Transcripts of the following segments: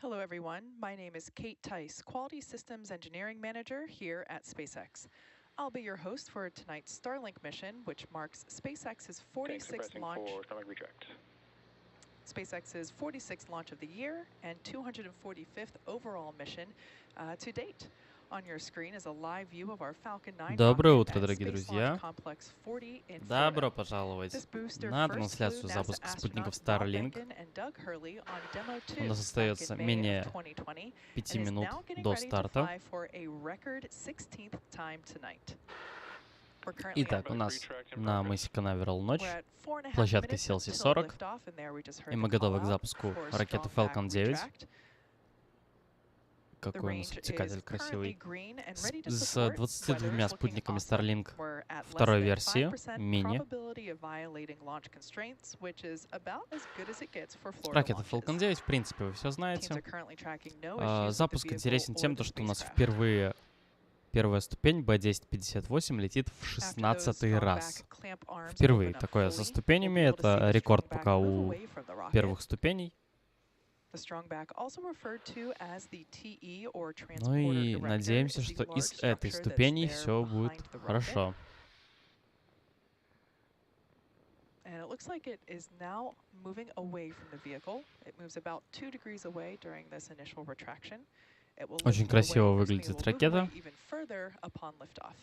Hello, everyone. My name is Kate Tice, Quality Systems Engineering Manager here at SpaceX. I'll be your host for tonight's Starlink mission, which marks SpaceX's 46th launch. SpaceX's 46th launch of the year and 245th overall mission to date. On your screen is a live view of our Falcon 9 Доброе rocket утро, at дорогие Space друзья. Launch Complex 40 in Florida. Добро пожаловать This booster на first flew трансляцию NASA запуска спутников astronauts Bob Starlink. Behnken and Doug Hurley on demo У 2 нас back остается in May of менее 2020 5 and is минут now getting до ready to старта. fly for a record 16th time tonight. We're currently Итак, у нас на мысе Канаверал ночь, we're at 4.5 площадка minutes Селси until 40, liftoff, and there we just heard и the мы готовы к call-out запуску for ракеты strong Falcon back 9. retract. The Какой у нас range обтекатель is currently красивый. green and ready to С support. 22 Weather is looking спутниками awesome. Starlink We're at less второй than версии, 5% мини. probability of violating launch constraints, which is about as good as it gets for Florida Ракета launches. Falcon 9, в принципе, вы все Teams знаете. are currently tracking no issues with the Запуск vehicle интересен or тем, the что у нас spacecraft. впервые первая ступень B1058 летит в 16-й раз. Впервые такое со ступенями. Это рекорд пока у первых ступеней. Ну и надеемся, что из этой ступени все будет хорошо. And it looks like it is now moving away from the vehicle. It moves about 2 degrees away during this initial retraction. It will Очень lift красиво away, выглядит will move ракета. away even further upon liftoff.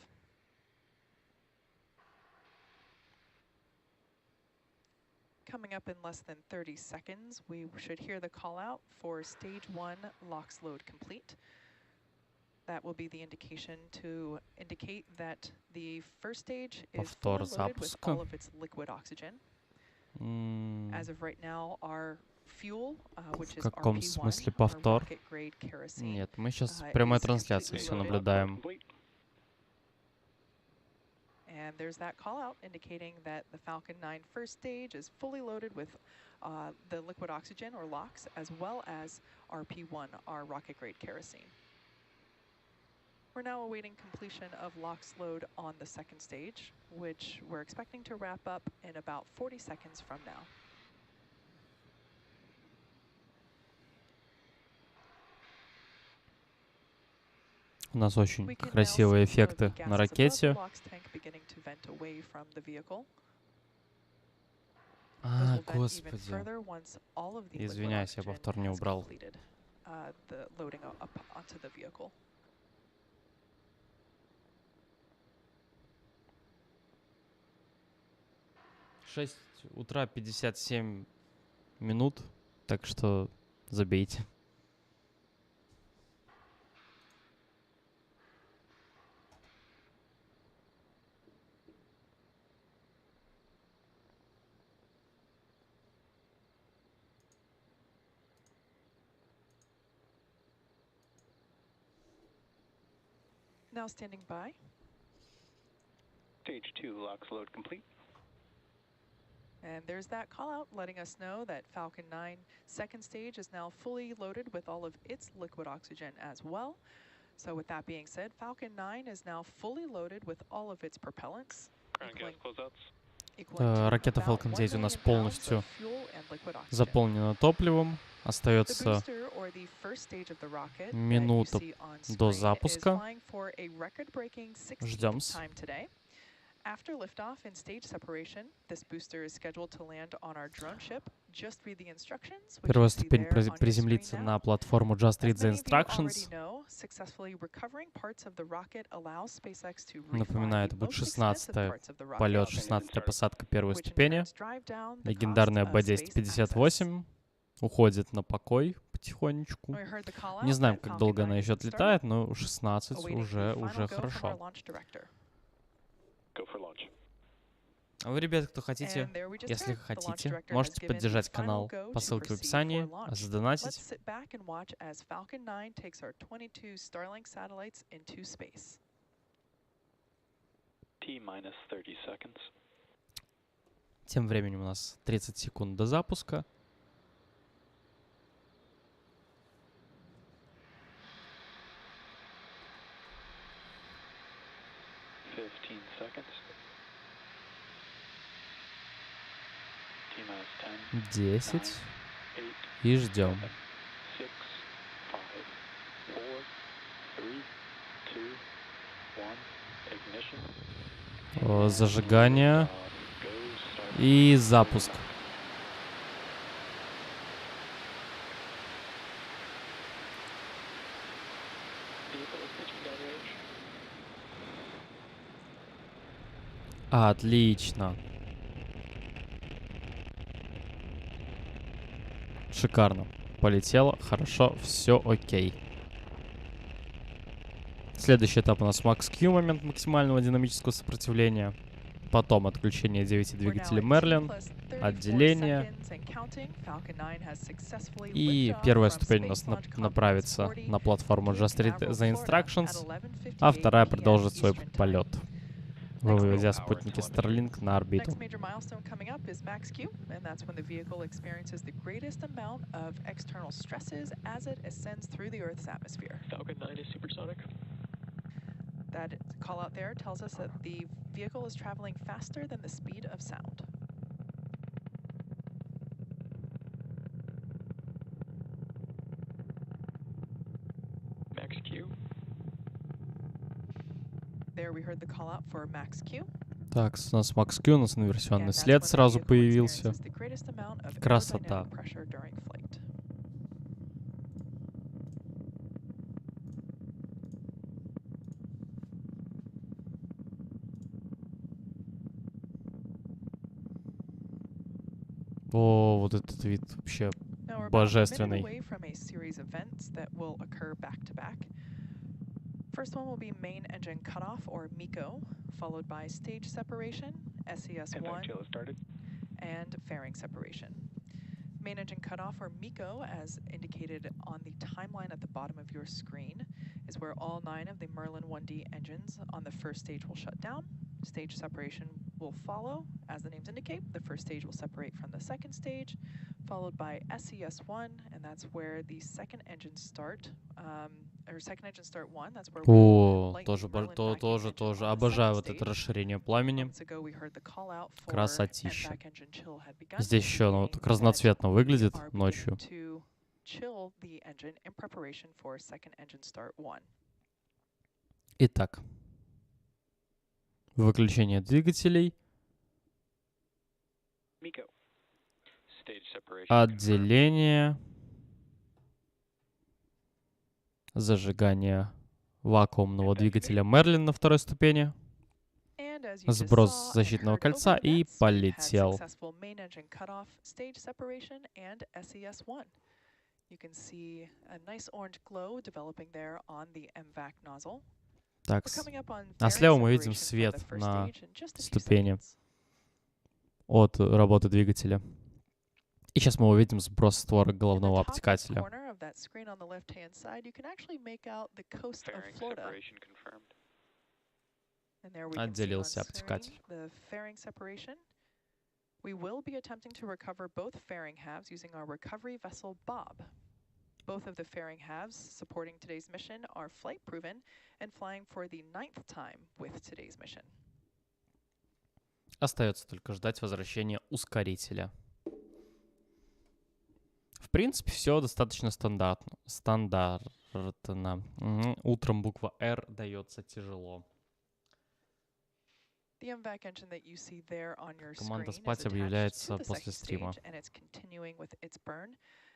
Coming up in less than 30 seconds, we should hear the call out for stage 1 LOX load complete. That will be the indication to indicate that the first stage is fully Повтор loaded with запуска. all of its liquid oxygen. As of right now, our fuel, which В is каком RP1, смысле our повтор? rocket grade kerosene, Нет, мы сейчас в прямой is трансляции completely все loaded. наблюдаем. And there's that call out indicating that the Falcon 9 first stage is fully loaded with the liquid oxygen or LOX, as well as RP1, our rocket grade kerosene. We're now awaiting completion of LOX load on the second stage, which we're expecting to wrap up in about 40 seconds from now. У нас очень красивые эффекты на ракете. А, господи. Извиняюсь, я повтор не убрал. 6 утра 57 минут, так что забейте. Now standing by. Stage 2 LOX load complete. And there's that call out letting us know that Falcon 9 second stage is now fully loaded with all of its liquid oxygen as well. So with that being said, Falcon 9 is now fully loaded with all of its propellants. Ракета Falcon 9 у нас полностью заполнена топливом. Остается минута до запуска. Ждем. After liftoff and stage separation, this booster is scheduled to land on our drone ship. Just read the instructions. Первая ступень приземлится на платформу Just Read the Instructions. Напоминаю, это будет 16-й полет, 16-я посадка первой ступени. Легендарная B1058 уходит на покой потихонечку. Не знаем, как долго она еще отлетает, но 16 уже хорошо. А вы, ребята, кто хотите, если хотите, можете поддержать канал по ссылке в описании, задонатить. Тем временем у нас 30 секунд до запуска. Десять. И ждем. Зажигание и запуск. Отлично. Шикарно. Полетело. Хорошо. Все окей. Следующий этап у нас Max Q, момент максимального динамического сопротивления. Потом отключение 9 двигателей Мерлин, отделение. И первая ступень у нас направится на платформу JRTI The Instructions, а вторая продолжит свой полет, выводя спутники Starlink на орбиту. That call out there tells us that the vehicle is traveling faster than the speed of sound. Max Q. There we heard the call out for Max Q. Так, у нас Max Q, у нас инверсионный след сразу появился. Красота. О, вот этот вид вообще божественный. First one will be main engine cutoff, or MECO, followed by stage separation, SES1, and fairing separation. Main engine cutoff, or MECO, as indicated on the timeline at the bottom of your screen, is where all 9 of the Merlin 1D engines on the first stage will shut down. Stage separation will follow, as the names indicate. The first stage will separate from the second stage, followed by SES1, and that's where the second engine start, or second engine start 1, that's where О, тоже обожаю вот это расширение пламени. Красотища. Здесь еще оно так разноцветно выглядит ночью. Итак. Выключение двигателей. Отделение. Зажигание вакуумного двигателя Мерлин на второй ступени. Сброс защитного кольца и полетел. Так, а слева мы видим свет на ступени от работы двигателя. И сейчас мы увидим сброс створок головного обтекателя. Отделился обтекатель. We will be attempting to recover both fairing halves using our recovery vessel Bob. Both of the fairing halves supporting today's mission are flight proven and flying for the 9th time with today's mission. Остается только ждать возвращения ускорителя. В принципе, все достаточно стандартно. Утром буква R дается тяжело. Команда спать объявляется после стрима.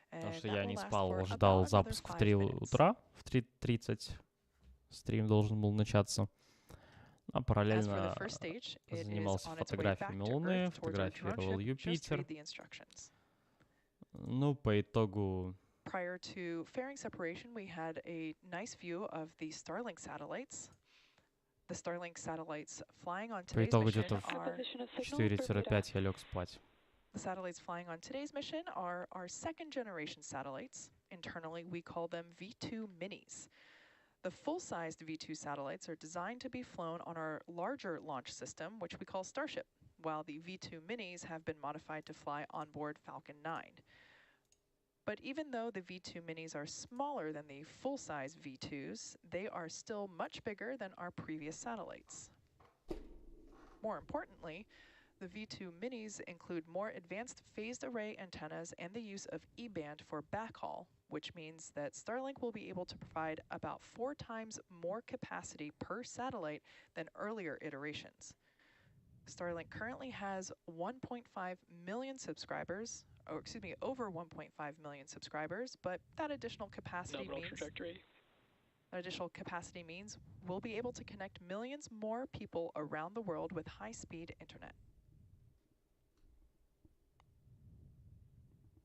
Потому что я не спал, ждал запуск в 3 утра, в 3:30 стрим должен был начаться. А параллельно занимался фотографиями Луны, фотографировал Юпитер. Ну, по итогу... Prior to fairing separation, we had a nice view of the Starlink satellites. The Starlink satellites flying on today's mission are... 4-5 я лег спать. The satellites flying on today's mission are our second generation satellites. Internally, we call them V2 minis. The full-sized V2 satellites are designed to be flown on our larger launch system, which we call Starship, while the V2 minis have been modified to fly on board Falcon 9. But even though the V2 minis are smaller than the full-size V2s, they are still much bigger than our previous satellites. More importantly, the V2 minis include more advanced phased array antennas and the use of E-band for backhaul, which means that Starlink will be able to provide about 4 times more capacity per satellite than earlier iterations. Starlink currently has 1.5 million subscribers, or excuse me, over 1.5 million subscribers, but that additional capacity means we'll be able to connect millions more people around the world with high-speed internet.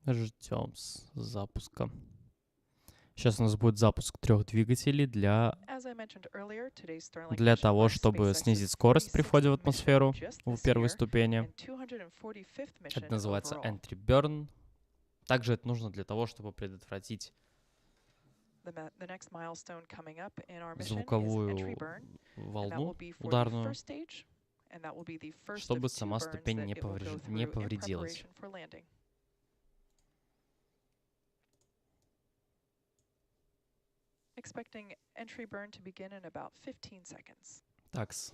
Ждем запуска. Сейчас у нас будет запуск 3 двигателей для того, чтобы снизить скорость при входе в атмосферу в первой ступени. Это называется entry burn. Также это нужно для того, чтобы предотвратить звуковую волну ударную, чтобы сама ступень не повредилась. Expecting entry burn to begin in about 15 seconds. Такс.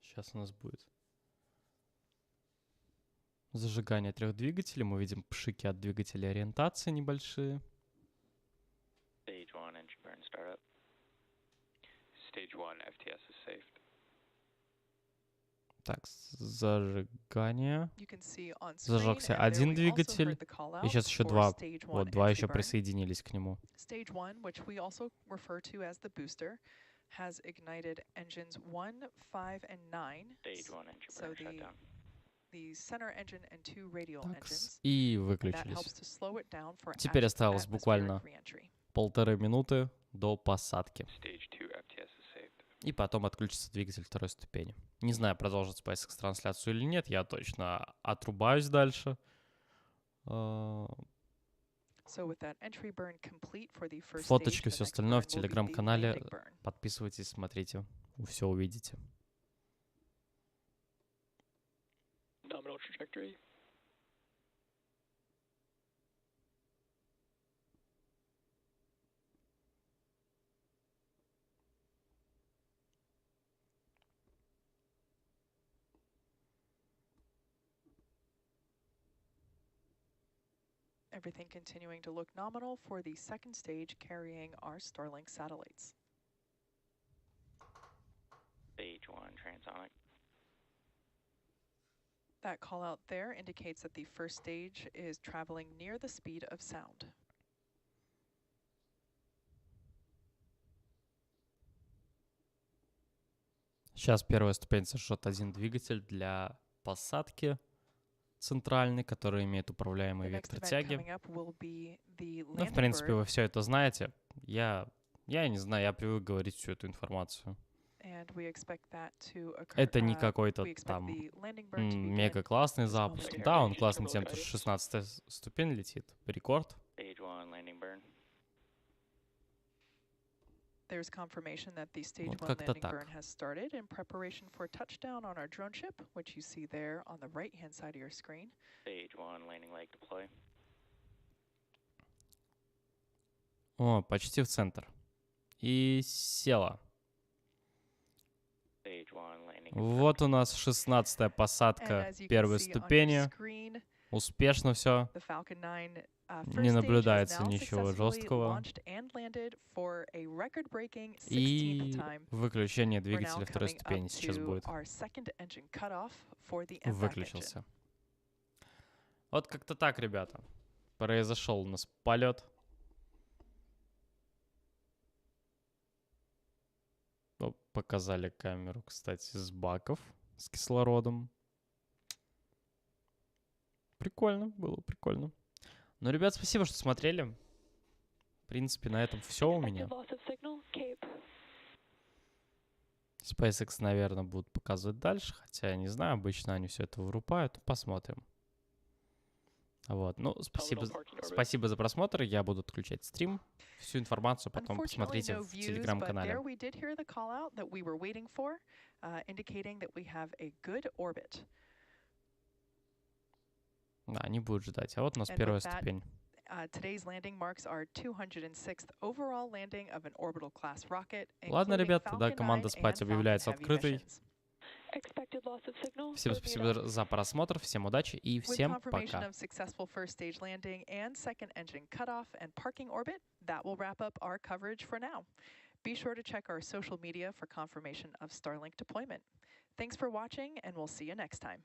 Сейчас у нас будет зажигание 3 двигателей. Мы видим пшики от двигателя ориентации небольшие. Stage 1 entry burn startup. Stage 1 FTS is saved. Так, зажигание. Зажегся один двигатель, и сейчас еще два. Вот, два еще присоединились к нему. Stage 1, which we also refer to as the booster, has ignited engines 1, 5, and 9. Stage 1 entry burn So shut down. the center engine and 2 radial engines. И выключились. Теперь осталось буквально 1,5 минуты до посадки. Stage 2 FTS is saved. И потом отключится двигатель 2 ступени. Не знаю, продолжит SpaceX трансляцию или нет, я точно отрубаюсь дальше. Фоточки, все остальное в телеграм-канале. Подписывайтесь, смотрите, все увидите. Nominal trajectory. Everything continuing to look nominal for the second stage carrying our Starlink satellites. Stage 1 transonic. That call out there indicates that the first stage is traveling near the speed of sound. Сейчас первая ступень зажжет один двигатель для посадки центральный, который имеет управляемый вектор тяги. Ну, в принципе, вы все это знаете. Я не знаю, я привык говорить всю эту информацию. Это не какой-то там мега классный запуск. Да, он классный тем, что 16-я ступень летит. Рекорд. There's confirmation that the stage 1 Вот как-то landing burn так. has started in preparation for touchdown on our drone ship, which you see there on the right-hand side of your screen. Stage 1 landing leg deploy. О, почти в центр. И села. Stage 1 landing. Вот у нас 16-я посадка первой ступени. Успешно все. The Falcon 9 Не наблюдается ничего жесткого. И выключение двигателя второй ступени сейчас будет. Выключился. Вот как-то так, ребята. Произошел у нас полет. Показали камеру, кстати, с баков с кислородом. Прикольно, было прикольно. Ну, ребят, спасибо, что смотрели. В принципе, на этом все у меня. SpaceX, наверное, будут показывать дальше, хотя я не знаю, обычно они все это вырубают. Посмотрим. Вот, ну, спасибо за просмотр. Я буду отключать стрим. Всю информацию потом посмотрите в телеграм-канале. Да, они будут ждать. А вот у нас первая ступень. Ладно, ребят, тогда команда спать объявляется открытой. Всем спасибо за просмотр, всем удачи и всем пока. Be sure to check our social media for confirmation of Starlink deployment. Thanks for watching, and we'll see you next time.